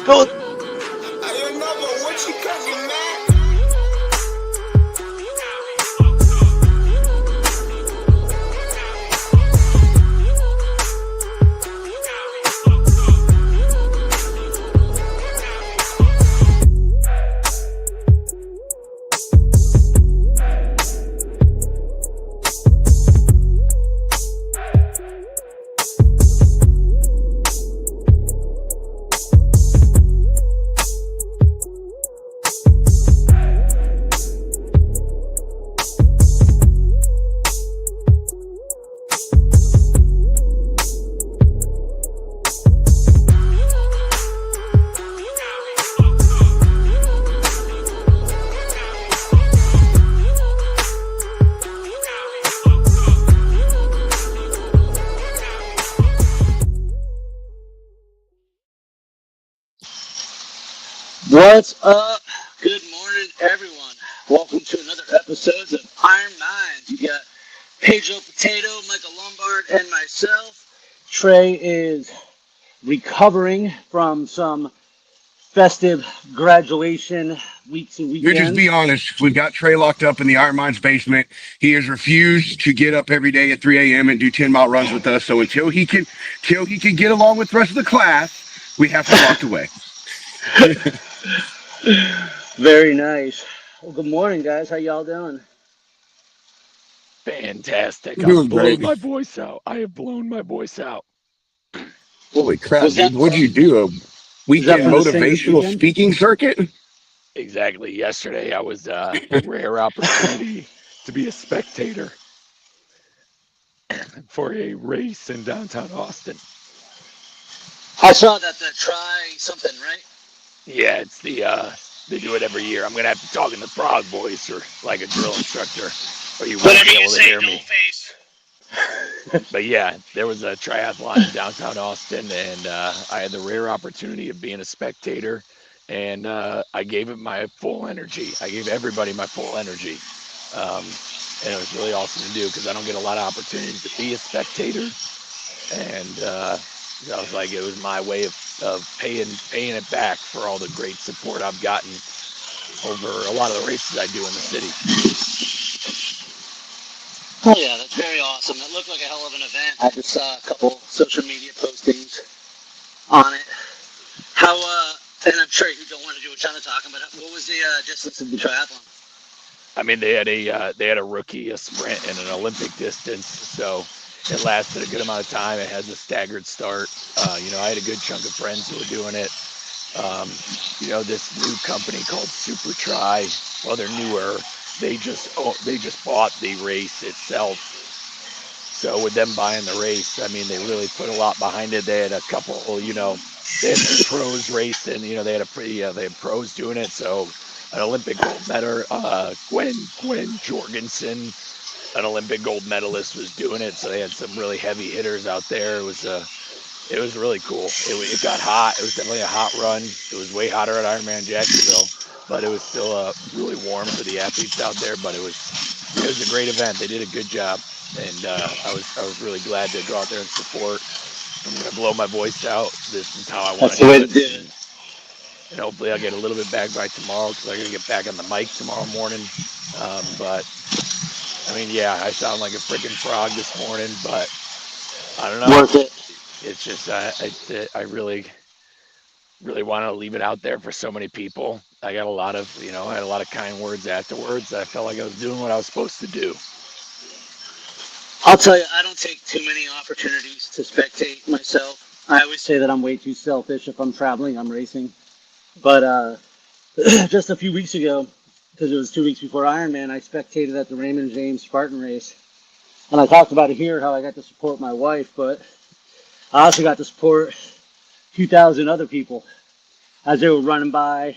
Go. I remember what you cooking, man. What's up? Good morning, everyone. Welcome to another episode of Iron Minds. You got Pedro Potato, Michael Lombard, and myself. Trey is recovering from some festive graduation weeks and You just weekends. be honest. We've got Trey locked up in the Iron Minds basement. He has refused to get up every day at 3 a.m. and do 10-mile runs with us. So until he can get along with the rest of the class, we have him locked away. Very nice. Well, good morning, guys. How y'all doing? Fantastic. We're I've doing blown great. my voice out. I have blown my voice out. Holy crap, Was that dude. What'd you from? do? A Was that weekend from the singers motivational weekend? speaking circuit? Exactly. Yesterday, I was the rare opportunity to be a spectator for a race in downtown Austin. I saw that the try something, right? Yeah, it's they do it every year. I'm gonna have to talk in the frog voice or like a drill instructor, or you won't Whatever be you able to say, hear doll me. face. But yeah, there was a triathlon in downtown Austin, and I had the rare opportunity of being a spectator, and I gave it my full energy. I gave everybody my full energy, um, and it was really awesome to do because I don't get a lot of opportunities to be a spectator, and I was like, it was my way of paying it back for all the great support I've gotten over a lot of the races I do in the city. Oh yeah, that's very awesome. It looked like a hell of an event. I just saw a couple social media postings on it. How and I'm sure you don't want to do a ton of talking, but what was the distance of the triathlon? I mean, they had a rookie, a sprint, and an Olympic distance, so it lasted a good amount of time. It has a staggered start. I had a good chunk of friends who were doing it. Um, this new company called Super Try. Well, they're newer. They just bought the race itself. So with them buying the race, I mean, they really put a lot behind it. They had a couple, they had some pros racing. They had they had pros doing it. So an Olympic gold medal, Gwen Jorgensen, an Olympic gold medalist, was doing it. So they had some really heavy hitters out there. It was really cool. It got hot. It was definitely a hot run. It was way hotter at Ironman Jacksonville, but it was still really warm for the athletes out there. But it was a great event. They did a good job, and I was really glad to go out there and support. I'm gonna blow my voice out. This is how I want That's to the way do to it, do it. and hopefully I'll get a little bit back by tomorrow because I gotta get back on the mic tomorrow morning. But I mean, yeah, I sound like a freaking frog this morning, but I don't know. Worth it. It's just I really want to leave it out there for so many people. I got a lot of, I had a lot of kind words afterwards. I felt like I was doing what I was supposed to do. I'll tell you, I don't take too many opportunities to spectate myself. I always say that I'm way too selfish. If I'm traveling, I'm racing. But just a few weeks ago, because it was 2 weeks before Ironman, I spectated at the Raymond James Spartan race. And I talked about it here, how I got to support my wife, but I also got to support 2,000 other people as they were running by,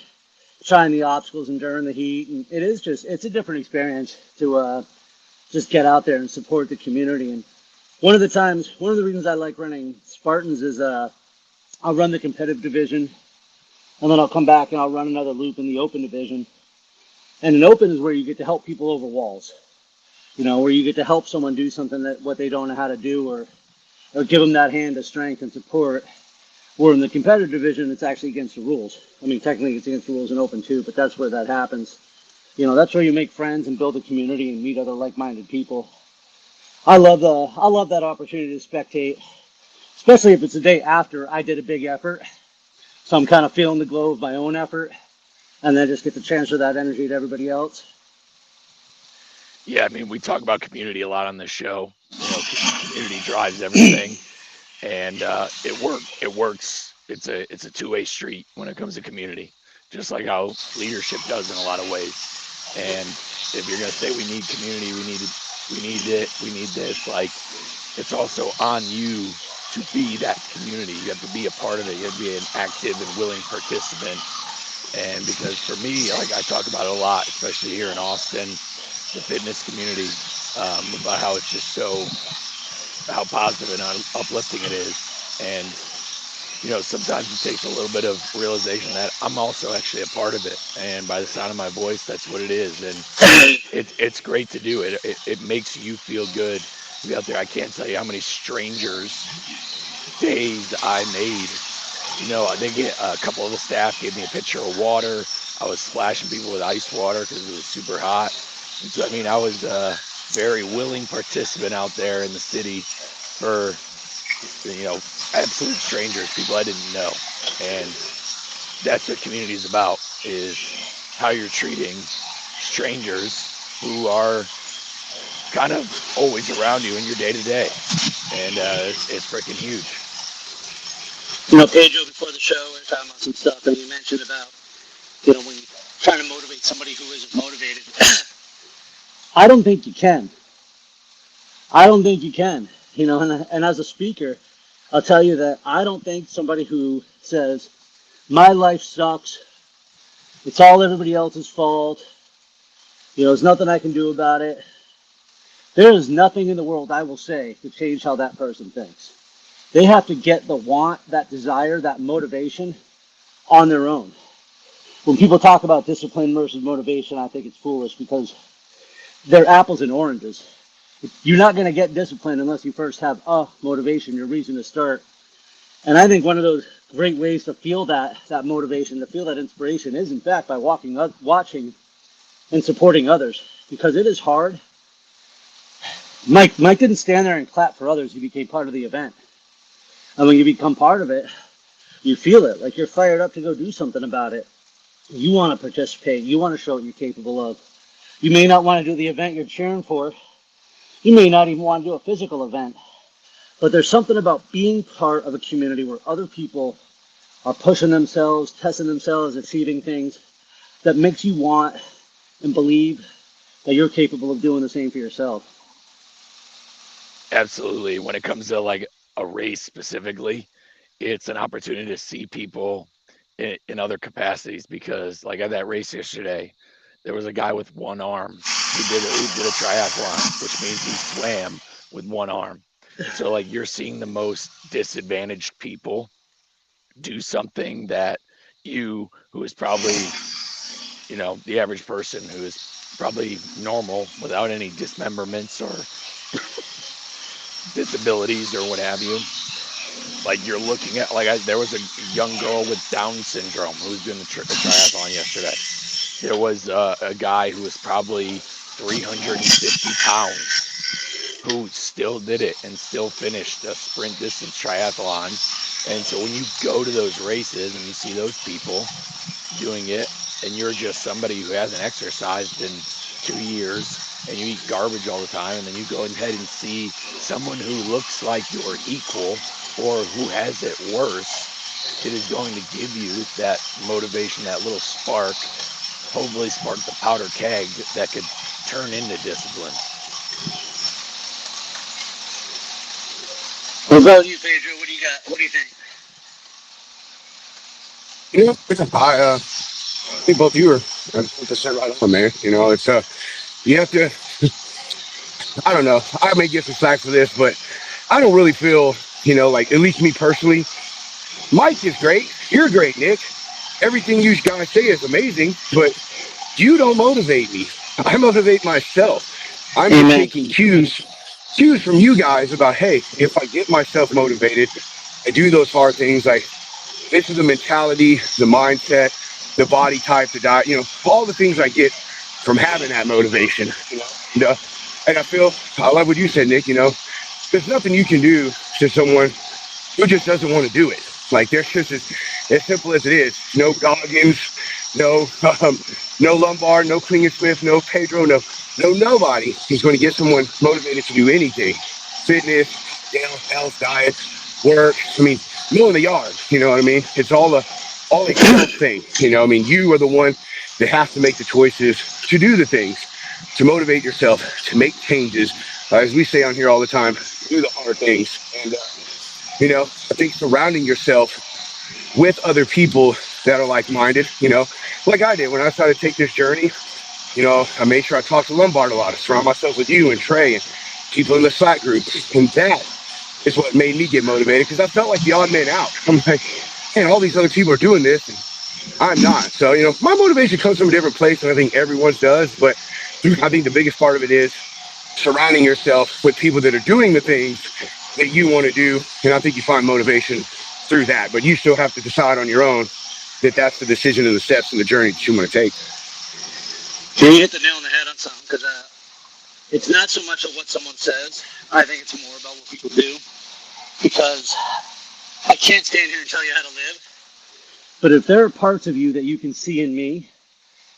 trying the obstacles, enduring the heat. And it's a different experience to just get out there and support the community. And one of the reasons I like running Spartans is I'll run the competitive division, and then I'll come back and I'll run another loop in the open division. And an open is where you get to help people over walls, where you get to help someone do something that what they don't know how to do, or give them that hand of strength and support. Where in the competitive division, it's actually against the rules. I mean, technically it's against the rules in open too, but that's where that happens. That's where you make friends and build a community and meet other like-minded people. I love that opportunity to spectate, especially if it's the day after I did a big effort. So I'm kind of feeling the glow of my own effort, and then just get to transfer that energy to everybody else. Yeah, I mean, we talk about community a lot on this show. Community drives everything, and it works. It's a two-way street when it comes to community, just like how leadership does in a lot of ways. And if you're gonna say we need community, we need it, we need this, like it's also on you to be that community. You have to be a part of it. You have to be an active and willing participant. And because for me, like I talk about it a lot, especially here in Austin, the fitness community, about how it's just how positive and uplifting it is. And sometimes it takes a little bit of realization that I'm also actually a part of it. And by the sound of my voice, that's what it is. And it's great to do it. It makes you feel good to be out there. I can't tell you how many strangers days I made. They get a couple of the staff gave me a pitcher of water. I was splashing people with ice water because it was super hot. And so, I mean, I was a very willing participant out there in the city for, you know, absolute strangers, people I didn't know. And that's what community is about, is how you're treating strangers who are kind of always around you in your day to day. And it's freaking huge. Pedro, before the show, we were talking about some stuff, and you mentioned about, when you're trying to motivate somebody who isn't motivated. I don't think you can. I don't think you can. And as a speaker, I'll tell you that I don't think somebody who says, my life sucks, it's all everybody else's fault, there's nothing I can do about it. There is nothing in the world I will say to change how that person thinks. They have to get the want, that desire, that motivation on their own. When people talk about discipline versus motivation, I think it's foolish because they're apples and oranges. You're not going to get discipline unless you first have a motivation, your reason to start. And I think one of those great ways to feel that motivation, to feel that inspiration, is in fact by watching and supporting others, because it is hard. Mike didn't stand there and clap for others. He became part of the event. And when you become part of it, you feel it. Like you're fired up to go do something about it. You want to participate. You want to show what you're capable of. You may not want to do the event you're cheering for. You may not even want to do a physical event. But there's something about being part of a community where other people are pushing themselves, testing themselves, achieving things that makes you want and believe that you're capable of doing the same for yourself. Absolutely. When it comes to like a race specifically, it's an opportunity to see people in other capacities, because like at that race yesterday, there was a guy with one arm who did a triathlon, which means he swam with one arm. And so like you're seeing the most disadvantaged people do something that who is probably, the average person who is probably normal without any dismemberments or disabilities or what have you. Like you're looking at, there was a young girl with Down syndrome who was doing the triathlon yesterday. There was a guy who was probably 350 pounds who still did it and still finished a sprint distance triathlon. And so when you go to those races and you see those people doing it, and you're just somebody who hasn't exercised in 2 years and you eat garbage all the time, and then you go ahead and see someone who looks like your equal or who has it worse, it is going to give you that motivation, that little spark, hopefully spark the powder keg that could turn into discipline. What about you, Pedro? What do you got? What do you think? I think both you are 100% right on, man. You have to, I don't know, I may get some slack for this, but I don't really feel, like, at least me personally, Mike is great. You're great, Nick. Everything you guys say is amazing, but you don't motivate me. I motivate myself. I'm just taking cues from you guys about, hey, if I get myself motivated, I do those hard things, I This is the mentality, the mindset, the body type, the diet, all the things I get from having that motivation, And, and I feel, I love what you said, Nick, there's nothing you can do to someone who just doesn't want to do it. Like there's just as simple as it is. No Goggins, no no Lombard, no Kling and Swift, no Pedro, no nobody is going to get someone motivated to do anything. Fitness, health, diet, work. I mean, mill in the yard. You know what I mean? It's all a self thing. I mean, you are the one that has to make the choices to do the things, to motivate yourself, to make changes. As we say on here all the time, do the hard things. And I think surrounding yourself with other people that are like-minded, like I did when I started to take this journey. I made sure I talked to Lombard a lot, to surround myself with you and Trey and people in the Slack group. And that is what made me get motivated, because I felt like the odd man out. I'm like, man, all these other people are doing this and I'm not. So, my motivation comes from a different place, and I think everyone's does. But I think the biggest part of it is surrounding yourself with people that are doing the things that you want to do. And I think you find motivation through that. But you still have to decide on your own that that's the decision and the steps and the journey that you want to take. You hit the nail on the head on something, because it's not so much of what someone says. I think it's more about what people do, because I can't stand here and tell you how to live. But if there are parts of you that you can see in me,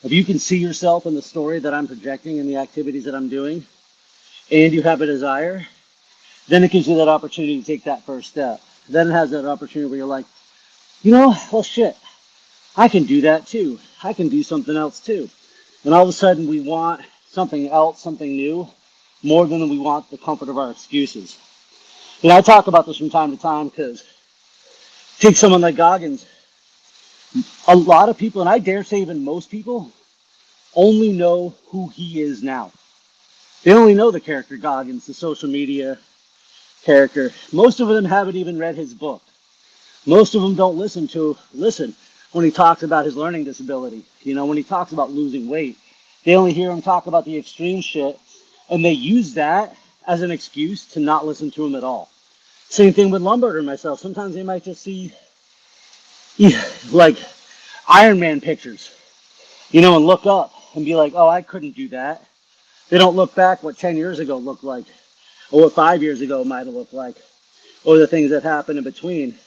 if you can see yourself in the story that I'm projecting and the activities that I'm doing, and you have a desire, then it gives you that opportunity to take that first step. Then it has that opportunity where you're like, well, shit, I can do that too. I can do something else too. And all of a sudden we want something else, something new, more than we want the comfort of our excuses. I talk about this from time to time, because take someone like Goggins. A lot of people, and I dare say even most people, only know who he is now. They only know the character Goggins, the social media character. Most of them haven't even read his book. Most of them don't listen when he talks about his learning disability. When he talks about losing weight, they only hear him talk about the extreme shit, and they use that as an excuse to not listen to him at all. Same thing with Lombard and myself. Sometimes they might just see like Ironman pictures, and look up and be like, oh, I couldn't do that. They don't look back what 10 years ago looked like, or what 5 years ago might have looked like, or the things that happened in between.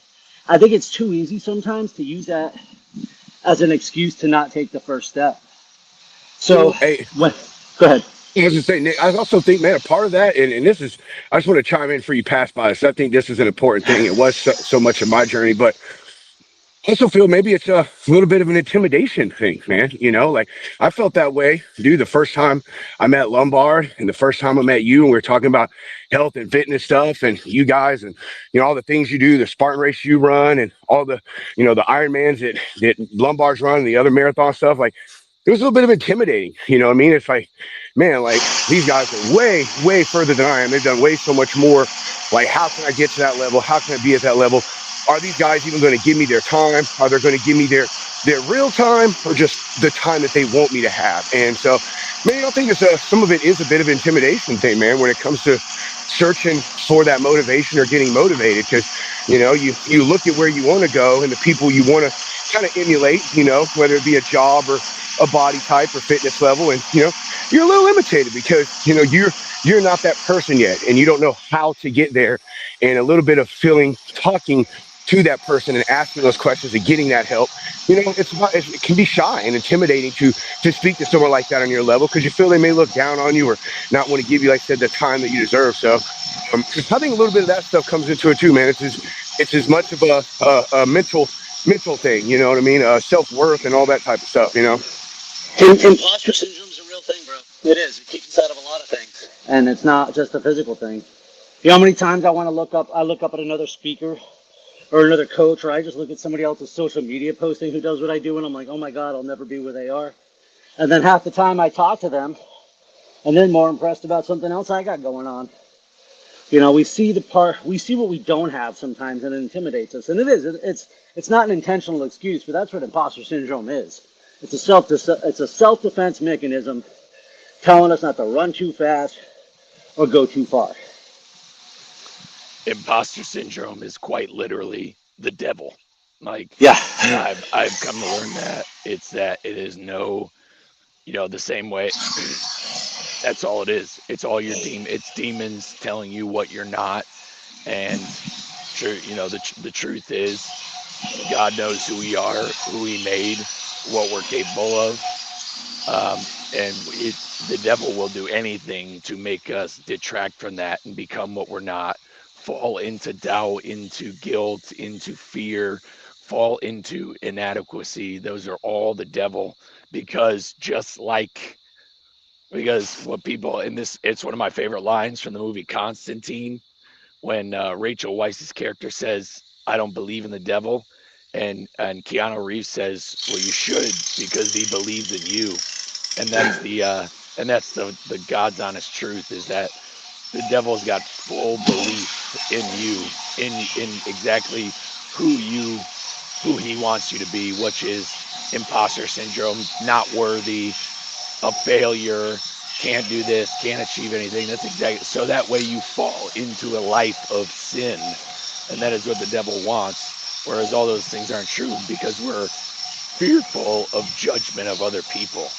I think it's too easy sometimes to use that as an excuse to not take the first step. So, Hey, go ahead. I was just saying, Nick, I also think, man, a part of that, and this is, I just want to chime in for you pass by this. I think this is an important thing. It was so much of my journey, but I also feel maybe it's a little bit of an intimidation thing, man. Like I felt that way, dude, the first time I met Lombard and the first time I met you, and we were talking about health and fitness stuff and you guys and, all the things you do, the Spartan race you run and all the, the Ironmans that Lombard's run and the other marathon stuff. Like it was a little bit of intimidating. You know what I mean? It's like, man, like these guys are way, way further than I am. They've done way so much more. Like, how can I get to that level? How can I be at that level? Are these guys even going to give me their time? Are they going to give me their real time, or just the time that they want me to have? And so, man, I think some of it is a bit of an intimidation thing, man, when it comes to searching for that motivation or getting motivated. Because, you look at where you want to go and the people you want to kind of emulate, whether it be a job or a body type or fitness level. And, you're a little limited because, you're not that person yet, and you don't know how to get there. And a little bit of talking to that person and asking those questions and getting that help, it can be shy and intimidating to speak to someone like that on your level, because you feel they may look down on you or not want to give you, like I said, the time that you deserve. So I think a little bit of that stuff comes into it too, man. It's as much of a mental thing, you know what I mean? Self-worth and all that type of stuff, Imposter syndrome is a real thing, bro. It is. It keeps us out of a lot of things. And it's not just a physical thing. How many times I look up at another speaker or another coach, or I just look at somebody else's social media posting who does what I do, and I'm like, oh my God, I'll never be where they are. And then half the time I talk to them, and then more impressed about something else I got going on. We see what we don't have sometimes, and it intimidates us. And it's not an intentional excuse, but that's what imposter syndrome is. It's a self-defense mechanism telling us not to run too fast or go too far. Imposter syndrome is quite literally the devil. Like Yeah. I've come to learn that it is no, the same way. That's all it is. It's all your it's demons telling you what you're not. And true, the truth is God knows who we are, who He made, what we're capable of. And the devil will do anything to make us detract from that and become what we're not, fall into doubt, into guilt, into fear, fall into inadequacy. Those are all the devil, because what people in this, it's one of my favorite lines from the movie Constantine, when Rachel Weisz's character says, "I don't believe in the devil," and Keanu Reeves says, "Well, you should, because he believes in you." And that's the God's honest truth, is that the devil's got full belief in you, in exactly who he wants you to be, which is imposter syndrome, not worthy, a failure, can't do this, can't achieve anything. That's exactly, so that way you fall into a life of sin. And that is what the devil wants. Whereas all those things aren't true, because we're fearful of judgment of other people,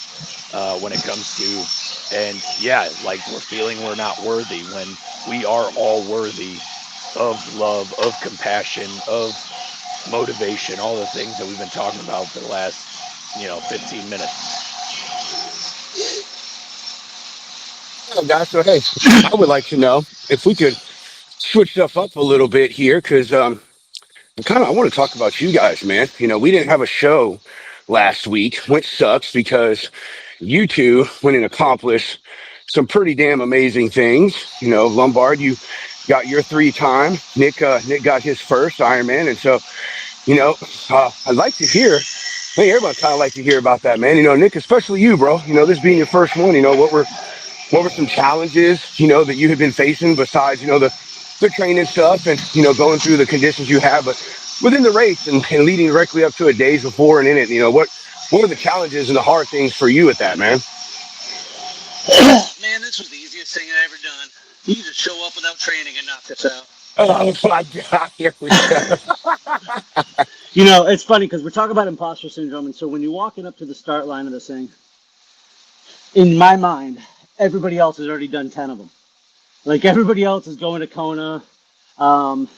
when it comes to, and yeah, like we're feeling we're not worthy, when we are all worthy of love, of compassion, of motivation, all the things that we've been talking about for the last, 15 minutes. Oh, guys, so hey, I would like to know if we could switch stuff up a little bit here, because I want to talk about you guys, man. We didn't have a show last week, which sucks because you two went and accomplished some pretty damn amazing things. Lombard, you got your 3 time. Nick got his first Ironman, and so you know, I'd like to hear. I think everybody kind of like to hear about that, man. Nick, especially you, bro. This being your first one. What were some challenges, that you had been facing besides, the training stuff and, going through the conditions you have, but within the race and leading directly up to it days before and in it, what were the challenges and the hard things for you at that, man? Man, this was the easiest thing I ever done. You just show up without training and knock this out. Oh my God, here we go. It's funny because we're talking about imposter syndrome, and so when you're walking up to the start line of this thing, in my mind, everybody else has already done 10 of them. Like everybody else is going to Kona, um,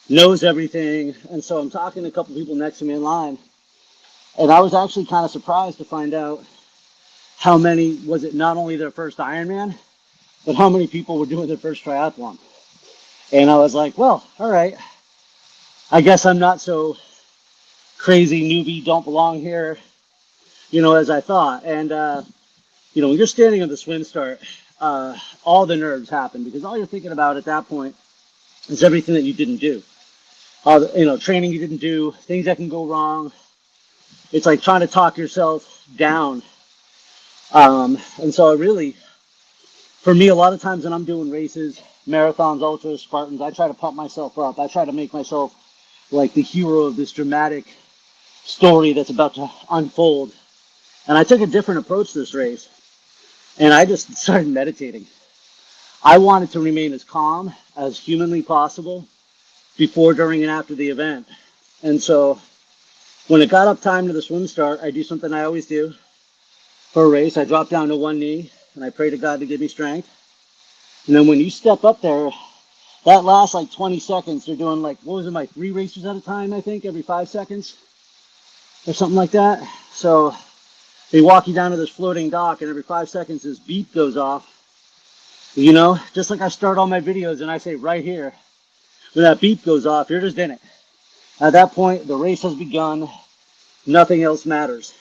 knows everything, and so I'm talking to a couple people next to me in line, and I was actually kind of surprised to find out how many was it not only their first Ironman, but how many people were doing their first triathlon. And I was like, well, all right, I guess I'm not so crazy newbie, don't belong here, as I thought. And when you're standing at the swim start, all the nerves happen because all you're thinking about at that point is everything that you didn't do. All the, training you didn't do, things that can go wrong. It's like trying to talk yourself down. And so I really, for me, a lot of times when I'm doing races, marathons, ultras, Spartans, I try to pump myself up. I try to make myself like the hero of this dramatic story that's about to unfold. And I took a different approach to this race, and I just started meditating. I wanted to remain as calm as humanly possible before, during, and after the event. And so when it got up time to the swim start, I do something I always do for a race. I drop down to one knee, and I pray to God to give me strength. And then when you step up there, that last like 20 seconds, they're doing like, what was it, like 3 races at a time, I think, every 5 seconds or something like that. So they walk you down to this floating dock, and every 5 seconds this beep goes off. Just like I start all my videos and I say right here, when that beep goes off, you're just in it. At that point, the race has begun. Nothing else matters.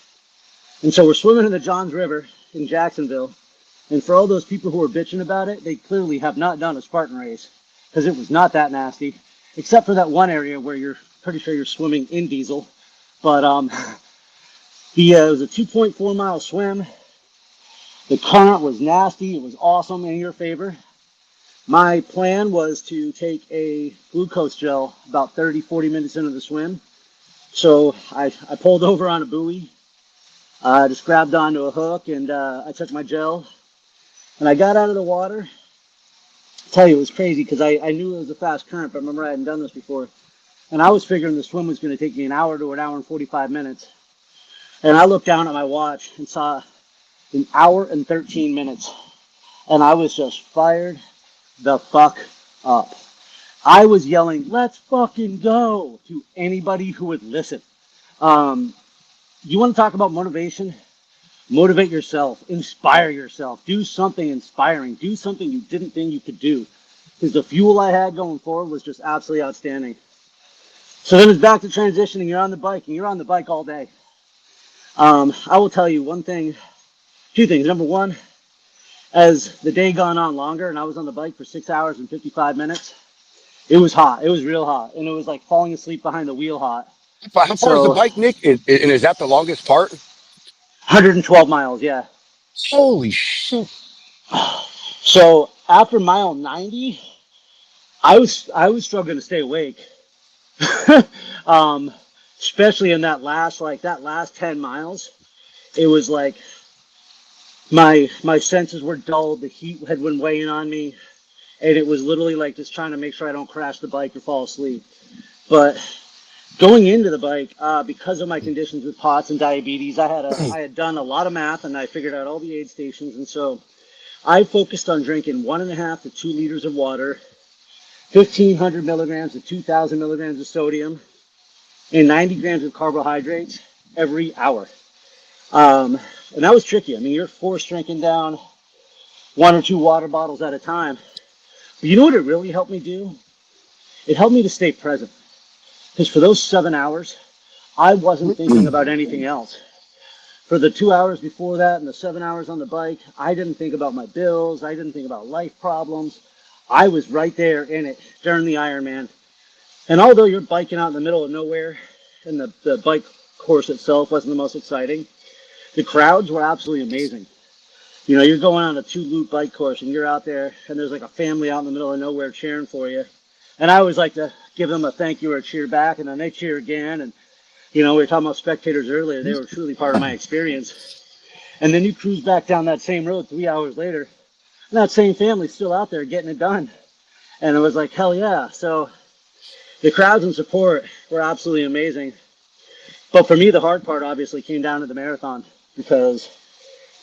And so we're swimming in the Johns River in Jacksonville. And for all those people who are bitching about it, they clearly have not done a Spartan race because it was not that nasty, except for that one area where you're pretty sure you're swimming in diesel. But it was a 2.4 mile swim. The current was nasty. It was awesome, in your favor. My plan was to take a glucose gel about 30, 40 minutes into the swim. So I pulled over on a buoy. I just grabbed onto a hook, and I took my gel. And I got out of the water. I tell you, it was crazy because I knew it was a fast current, but remember I hadn't done this before. and I was figuring the swim was going to take me an hour to an hour and 45 minutes. And I looked down at my watch and saw an hour and 13 minutes. And I was just fired the fuck up. I was yelling, let's fucking go, to anybody who would listen. You want to talk about motivation? Motivate yourself, inspire yourself, do something inspiring, do something you didn't think you could do. Because the fuel I had going forward was just absolutely outstanding. So then it's back to transitioning. You're on the bike, and you're on the bike all day. I will tell you two things. Number one, as the day gone on longer, and I was on the bike for 6 hours and 55 minutes, it was hot. It was real hot, and it was like falling asleep behind the wheel hot. How far is the So bike, Nick? And is that the longest part? 112 miles, yeah. Holy shit! So after mile 90, I was struggling to stay awake. Especially in that last 10 miles, it was like my senses were dulled. The heat had been weighing on me, and it was literally like just trying to make sure I don't crash the bike or fall asleep. But going into the bike, because of my conditions with POTS and diabetes, I had done a lot of math, and I figured out all the aid stations, and so I focused on drinking 1.5 to 2 liters of water, 1,500 milligrams to 2,000 milligrams of sodium, and 90 grams of carbohydrates every hour. And that was tricky. I mean, you're forced drinking down 1 or 2 water bottles at a time. But you know what it really helped me do? It helped me to stay present. Because for those 7 hours, I wasn't thinking about anything else. For the 2 hours before that and the 7 hours on the bike, I didn't think about my bills. I didn't think about life problems. I was right there in it during the Ironman. And although you're biking out in the middle of nowhere, and the bike course itself wasn't the most exciting, the crowds were absolutely amazing. You know, you're going on a 2-loop bike course, and you're out there, and there's like a family out in the middle of nowhere cheering for you. And I always like to give them a thank you or a cheer back, and then they cheer again. And, you know, we were talking about spectators earlier. They were truly part of my experience. And then you cruise back down that same road 3 hours later, and that same family's still out there getting it done. And it was like, hell yeah. So the crowds and support were absolutely amazing. But for me, the hard part obviously came down to the marathon, because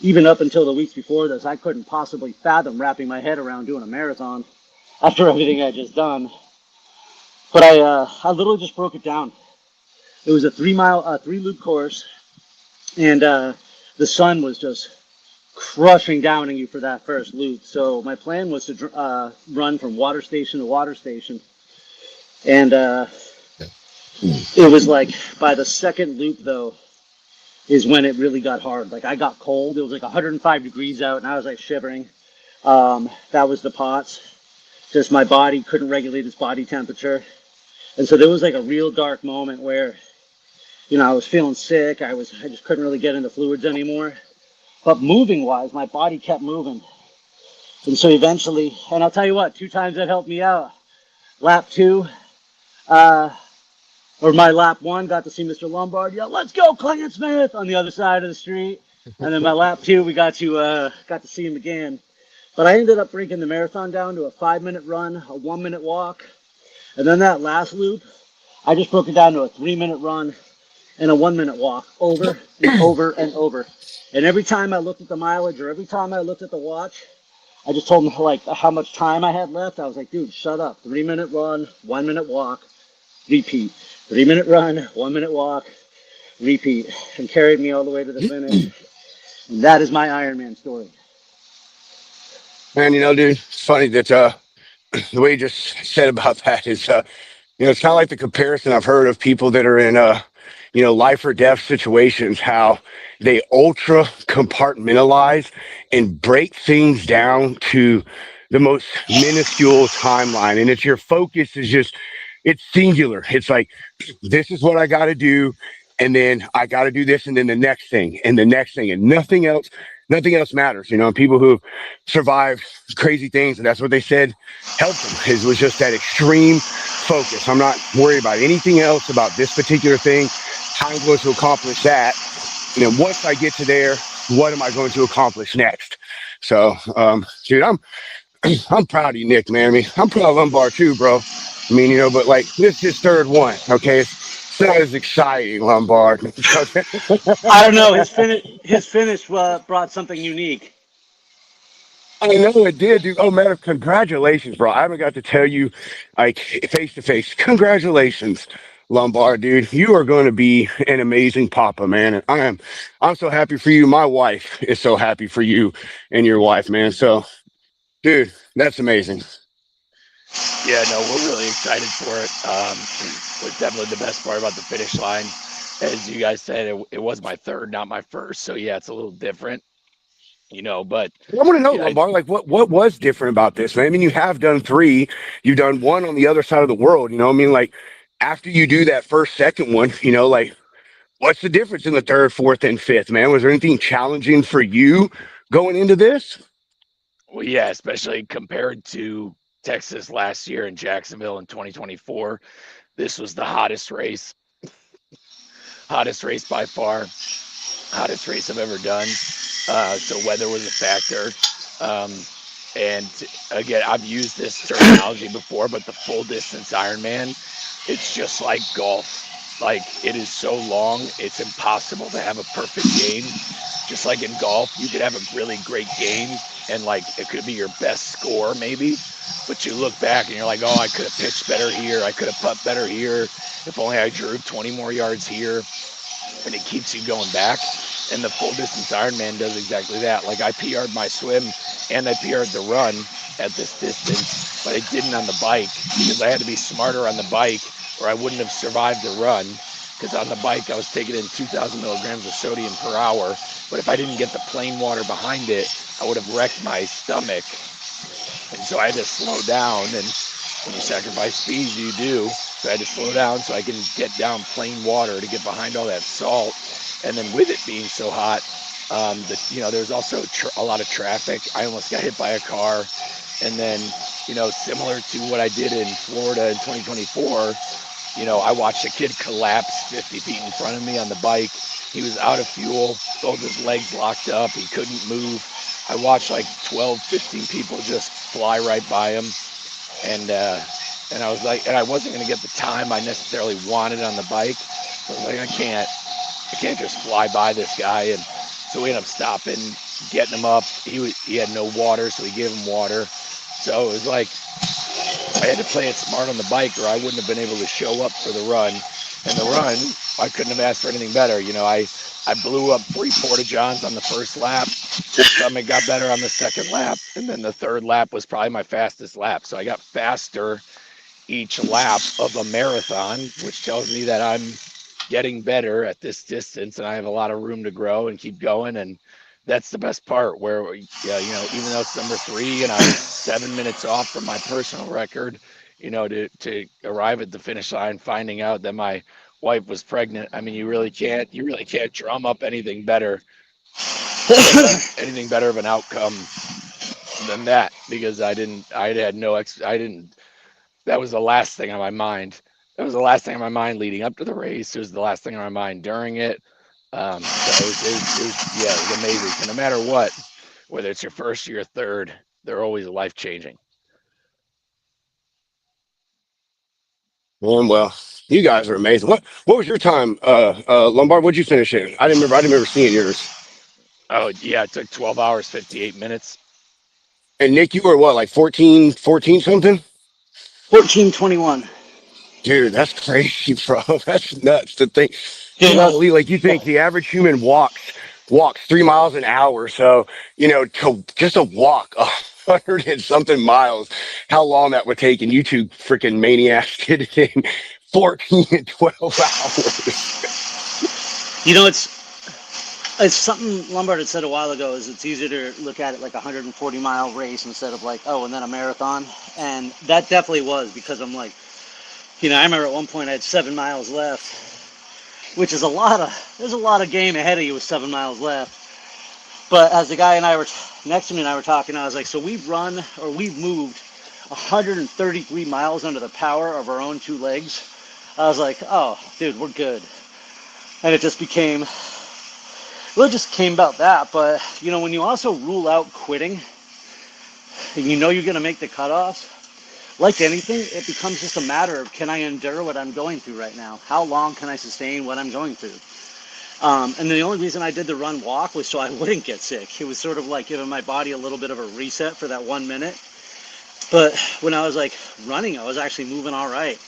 even up until the weeks before this, I couldn't possibly fathom wrapping my head around doing a marathon after everything I'd just done. But I literally just broke it down. It was a 3-loop course, and the sun was just crushing down on you for that first loop. So my plan was to run from water station to water station. And it was like by the second loop, though, is when it really got hard. Like I got cold. It was like 105 degrees out, and I was like shivering. That was the POTS. Just my body couldn't regulate its body temperature. And so there was like a real dark moment where, you know, I was feeling sick. I just couldn't really get into fluids anymore. But moving wise, my body kept moving. And so eventually, and I'll tell you what, 2 times that helped me out. Lap 2, or my lap 1, got to see Mr. Lombard yell, "Let's go, Clinton Smith," on the other side of the street. And then my lap 2, we got to see him again. But I ended up breaking the marathon down to a 5-minute run, a 1-minute walk. And then that last loop, I just broke it down to a 3-minute run and a 1-minute walk, over and over and over. And every time I looked at the mileage, or every time I looked at the watch, I just told him like how much time I had left. I was like, dude, shut up. 3-minute run, 1-minute walk, repeat. 3-minute run, 1-minute walk, repeat. And carried me all the way to the finish. And that is my Ironman story. Man, you know, dude, it's funny that the way you just said about that is, it's kind of like the comparison I've heard of people that are in, life or death situations, how they ultra compartmentalize and break things down to the most minuscule timeline. And it's your focus is just, it's singular. It's like, this is what I got to do. And then I got to do this. And then the next thing and the next thing, and nothing else matters. You know, people who survive crazy things, and that's what they said helped them, was just that extreme focus. I'm not worried about anything else about this particular thing. How I'm going to accomplish that. And then once I get to there, what am I going to accomplish next? So, dude, I'm proud of you, Nick, man. I mean, I'm proud of Lombard too, bro. I mean, but like this is his third one. Okay, it's not as exciting, Lombard. I don't know. His finish brought something unique. I know it did, dude. Oh, man, congratulations, bro. I haven't got to tell you, like, face to face. Congratulations, Lombard, dude. You are going to be an amazing papa, man. And I'm so happy for you. My wife is so happy for you and your wife, man. So, dude, that's amazing. Yeah, no, we're really excited for it. Was definitely the best part about the finish line. As you guys said, it was my third, not my first. So yeah, it's a little different, but I want to know, yeah, Lombard, like, what was different about this, man? I mean, you have done three, you've done one on the other side of the world. I mean, like, after you do that first, second one, like, what's the difference in the third, fourth, and fifth, man? Was there anything challenging for you going into this? well, yeah, especially compared to Texas last year and Jacksonville in 2024. This was the hottest race by far, hottest race I've ever done. So weather was a factor. Um, and again, I've used this terminology before, but the full distance Ironman, it's just like golf. Like it is so long, it's impossible to have a perfect game. Just like in golf, you could have a really great game and like it could be your best score maybe, but you look back and you're like, oh, I could have pitched better here. I could have put better here. If only I drew 20 more yards here, and it keeps you going back. And the full distance Ironman does exactly that. Like I PR'd my swim and I PR'd the run at this distance, but I didn't on the bike because I had to be smarter on the bike or I wouldn't have survived the run. Because on the bike, I was taking in 2,000 milligrams of sodium per hour. But if I didn't get the plain water behind it, I would have wrecked my stomach. And so I had to slow down. And when you sacrifice speed, you do. So I had to slow down so I can get down plain water to get behind all that salt. And then with it being so hot, there's also a lot of traffic. I almost got hit by a car. And then, similar to what I did in Florida in 2024, I watched a kid collapse 50 feet in front of me on the bike. He was out of fuel, both his legs locked up. He couldn't move. I watched like 12, 15 people just fly right by him. And I was like, and I wasn't going to get the time I necessarily wanted on the bike. So I was like, I can't just fly by this guy. And so we ended up stopping, getting him up. He had no water, so we gave him water. So it was like I had to play it smart on the bike, or I wouldn't have been able to show up for the run. And the run, I couldn't have asked for anything better. I blew up 3 porta-johns on the first lap. My stomach got better on the second lap, and then the third lap was probably my fastest lap. So I got faster each lap of a marathon, which tells me that I'm getting better at this distance and I have a lot of room to grow and keep going. And that's the best part where, yeah, even though it's number three and I was 7 minutes off from my personal record, to arrive at the finish line, finding out that my wife was pregnant. I mean, you really can't drum up anything better of an outcome than that because I didn't that was the last thing on my mind. That was the last thing on my mind leading up to the race. It was the last thing on my mind during it. So yeah, it was amazing. So no matter what, whether it's your first or your third, they're always life changing. Man, well, you guys are amazing. What was your time, Lombard? What'd you finish in? I didn't remember. I didn't remember seeing yours. Oh yeah, it took 12 hours, 58 minutes. And Nick, you were what, like 14 something? 14:21. Dude, that's crazy, bro. That's nuts to think. Dude, that's Golly, like you think the average human walks 3 miles an hour. So, to just a walk 100 and something miles, how long that would take, and you two freaking maniacs did it in 14 and 12 hours. it's something Lombard had said a while ago. Is it's easier to look at it like a 140-mile race instead of like, oh, and then a marathon. And that definitely was because I'm like, I remember at one point I had 7 miles left, which is there's a lot of game ahead of you with 7 miles left. But as the guy and I were next to me and I were talking, I was like, so we've moved 133 miles under the power of our own two legs. I was like, oh, dude, we're good. And it just came about that. But, when you also rule out quitting and you're going to make the cutoffs, like anything, it becomes just a matter of, can I endure what I'm going through right now? How long can I sustain what I'm going through? And the only reason I did the run walk was so I wouldn't get sick. It was sort of like giving my body a little bit of a reset for that 1 minute. But when I was like running, I was actually moving all right.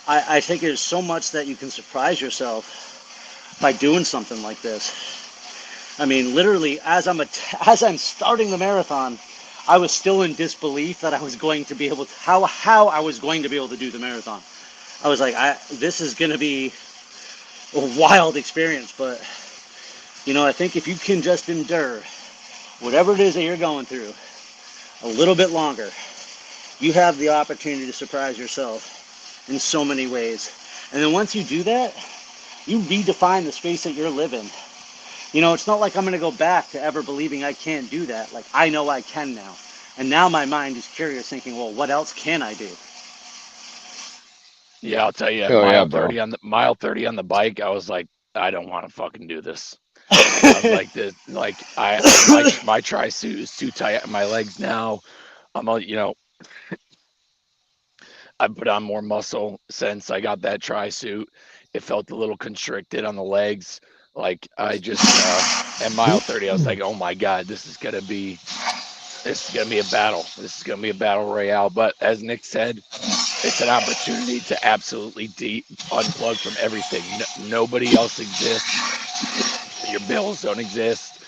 I think there's so much that you can surprise yourself by doing something like this. I mean, literally, as I'm starting the marathon, I was still in disbelief that I was going to be able to how I was going to be able to do the marathon. I was like, this is going to be a wild experience, but I think if you can just endure whatever it is that you're going through a little bit longer, you have the opportunity to surprise yourself in so many ways. And then once you do that, you redefine the space that you're living. It's not like I'm going to go back to ever believing I can't do that. Like, I know I can now. And now my mind is curious, thinking, well, what else can I do? Yeah, I'll tell you, Hell yeah, bro. mile 30 on the bike, I was like, I don't want to fucking do this. I was like, my tri suit is too tight on my legs now. I put on more muscle since I got that tri suit. It felt a little constricted on the legs. Like I just at mile 30, I was like, oh my God, this is gonna be a battle. This is gonna be a battle royale. But as Nick said, it's an opportunity to absolutely unplug from everything. Nobody else exists. Your bills don't exist.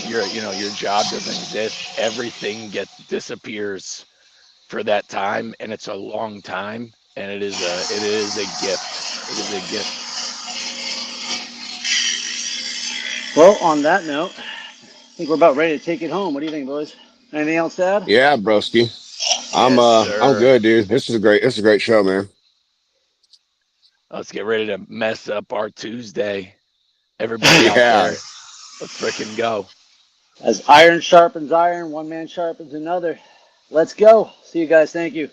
Your job doesn't exist. Everything disappears for that time, and it's a long time, and it is a gift. It is a gift. Well, on that note, I think we're about ready to take it home. What do you think, boys? Anything else to add? Yeah, broski. Yes, I'm sir. good, dude. This is a great show, man. Let's get ready to mess up our Tuesday. Everybody out Yeah. there, let's fricking go. As iron sharpens iron, one man sharpens another. Let's go. See you guys. Thank you.